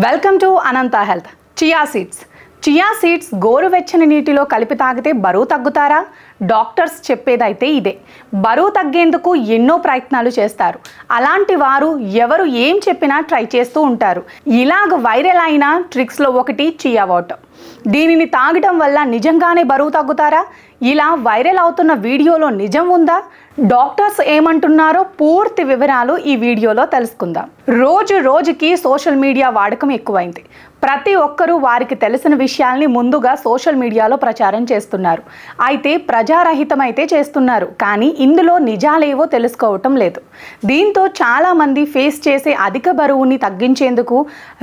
Welcome to Anantha health. Chia seeds గోరువెచ్చని నీటిలో కలిపి తాగితే బరువు తగ్గుతారా? డాక్టర్స్ చెప్పేదైతే ఇదే. బరువు తగ్గేందుకు ఎన్నో ప్రయత్నాలు చేస్తారు. అలాంటి వారు ఎవరు ఏం చెప్పినా ట్రై చేస్తూ ఉంటారు. ఇలాగ వైరల్ అయిన ట్రిక్స్లో ఒకటి చియా వాటర్. దీనిని తాగడం వల్ల నిజంగానే బరువు తగ్గుతారా? ఇలా వైరల్ అవుతున్న వీడియోలో నిజం ఉందా? డాక్టర్స్ ఏమంటున్నారో పూర్తి వివరాలు ఈ వీడియోలో తెలుసుకుందాం. రోజుకి సోషల్ మీడియా వాడకం ఎక్కువైంది. ప్రతి ఒక్కరూ వారికి తెలిసిన విషయాల్ని ముందుగా సోషల్ మీడియాలో ప్రచారం చేస్తున్నారు. అయితే ప్రజారహితమైతే చేస్తున్నారు, కానీ ఇందులో నిజాలేవో తెలుసుకోవటం లేదు. దీంతో చాలామంది ఫేస్ చేసే అధిక బరువుని తగ్గించేందుకు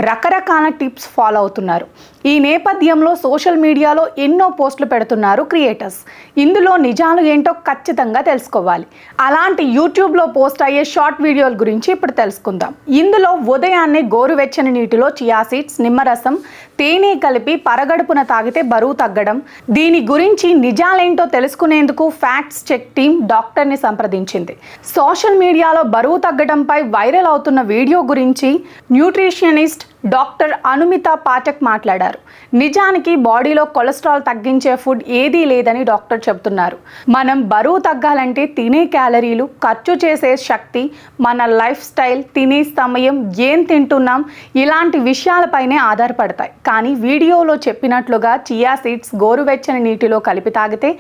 రకరకాల టిప్స్ ఫాలో అవుతున్నారు. ఈ నేపథ్యంలో సోషల్ మీడియాలో ఎన్నో పోస్టులు పెడుతున్నారు క్రియేటర్స్. ఇందులో నిజాలు ఏంటో ఖచ్చితంగా తెలుసుకోవాలి. అలాంటి యూట్యూబ్లో పోస్ట్ అయ్యే షార్ట్ వీడియోల గురించి ఇప్పుడు తెలుసుకుందాం. ఇందులో ఉదయాన్నే గోరువెచ్చని నీటిలో చియా సీడ్స్, నిమ్మరసం, తేనె కలిపి పరగడుపున తాగితే బరువు తగ్గడం. దీని గురించి నిజాలేంటో తెలుసుకునేందుకు ఫ్యాక్ట్స్ చెక్ టీం డాక్టర్ని సంప్రదించింది. సోషల్ మీడియాలో బరువు తగ్గడంపై వైరల్ అవుతున్న వీడియో గురించి న్యూట్రిషనిస్ట్ డాక్టర్ అనుమిత పాఠక్ మాట్లాడారు. నిజానికి బాడీలో కొలెస్ట్రాల్ తగ్గించే ఫుడ్ ఏదీ లేదని డాక్టర్ చెబుతున్నారు. మనం బరువు తగ్గాలంటే తినే క్యాలరీలు, ఖర్చు చేసే శక్తి, మన లైఫ్ స్టైల్, తినే సమయం, ఏం తింటున్నాం, ఇలాంటి విషయాలపైనే ఆధారపడతాయి. కానీ వీడియోలో చెప్పినట్లుగా చియా సీడ్స్ గోరువెచ్చని నీటిలో కలిపి తాగితే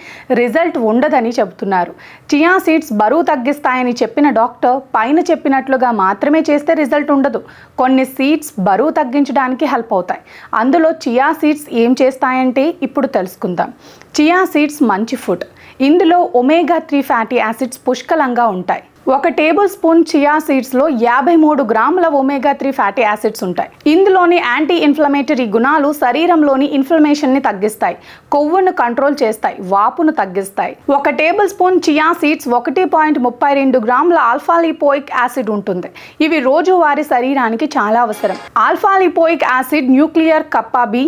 రిజల్ట్ ఉండదని చెబుతున్నారు. చియా సీడ్స్ బరువు తగ్గిస్తాయని చెప్పిన డాక్టర్ పైన చెప్పినట్లుగా మాత్రమే చేస్తే రిజల్ట్ ఉండదు. కొన్ని సీడ్స్ బరువు తగ్గించడానికి హెల్ప్ అవుతాయి. అందులో చియా సీడ్స్ ఏం చేస్తాయంటే ఇప్పుడు తెలుసుకుందాం. చియా సీడ్స్ మంచి ఫుడ్. ఇందులో ఒమేగా 3 ఫ్యాటీ యాసిడ్స్ పుష్కలంగా ఉంటాయి. 1 టేబుల్ స్పూన్ చియా సీడ్స్లో 53 గ్రాముల ఒమేగా 3 ఫ్యాటీ యాసిడ్స్ ఉంటాయి. ఇందులోని యాంటీ ఇన్ఫ్లమేటరీ గుణాలు శరీరంలోని ఇన్ఫ్లమేషన్ని తగ్గిస్తాయి, కొవ్వును కంట్రోల్ చేస్తాయి, వాపును తగ్గిస్తాయి. 1 టేబుల్ స్పూన్ చియా సీడ్స్ 1.32 గ్రాముల ఆల్ఫా లిపోయిక్ యాసిడ్ ఉంటుంది. ఇవి రోజువారీ శరీరానికి చాలా అవసరం. Alpha lipoic acid nuclear kappa B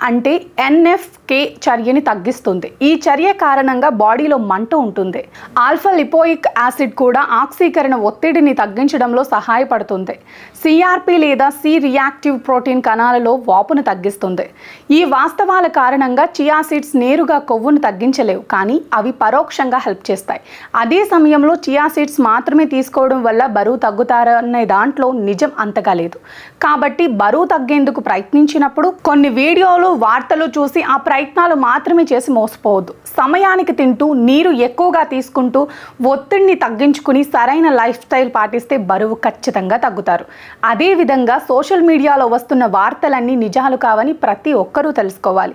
అంటే NFK చర్యని తగ్గిస్తుంది. ఈ చర్య కారణంగా బాడీలో మంట ఉంటుంది. ఆల్ఫా లిపోయిక్ యాసిడ్ కూడా ఆక్సీకరణ ఒత్తిడిని తగ్గించడంలో సహాయపడుతుంది. CRP లేదా C రియాక్టివ్ ప్రోటీన్ కణాలలో వాపును తగ్గిస్తుంది. ఈ వాస్తవాల కారణంగా చియా సీడ్స్ నేరుగా కొవ్వును తగ్గించలేవు, కానీ అవి పరోక్షంగా హెల్ప్ చేస్తాయి. అదే సమయంలో చియా సీడ్స్ మాత్రమే తీసుకోవడం వల్ల బరువు తగ్గుతారనే దాంట్లో నిజం అంతగా లేదు. కాబట్టి బరువు తగ్గేందుకు ప్రయత్నించినప్పుడు కొన్ని వీడియోలు, వార్తలు చూసి ఆ ప్రయత్నాలు మాత్రమే చేసి మోసపోవద్దు. సమయానికి తింటూ, నీరు ఎక్కువగా తీసుకుంటూ, ఒత్తిడిని తగ్గించుకుని సరైన లైఫ్ స్టైల్ పాటిస్తే బరువు ఖచ్చితంగా తగ్గుతారు. అదేవిధంగా సోషల్ మీడియాలో వస్తున్న వార్తలన్నీ నిజాలు కావని ప్రతి ఒక్కరూ తెలుసుకోవాలి.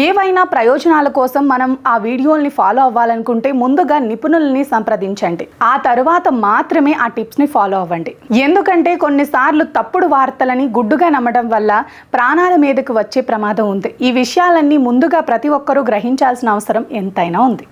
ఏవైనా ప్రయోజనాల కోసం మనం ఆ వీడియోల్ని ఫాలో అవ్వాలనుకుంటే ముందుగా నిపుణుల్ని సంప్రదించండి. ఆ తర్వాత మాత్రమే ఆ టిప్స్ని ఫాలో అవ్వండి. ఎందుకంటే కొన్నిసార్లు తప్పుడు వార్తలని గుడ్డుగా నమ్మడం వల్ల ప్రాణాల మీదకు వచ్చే ప్రమాదం ఉంది. ఈ విషయాలన్నీ ముందుగా ప్రతి ఒక్కరూ గ్రహించాల్సిన అవసరం ఎంతైనా ఉంది.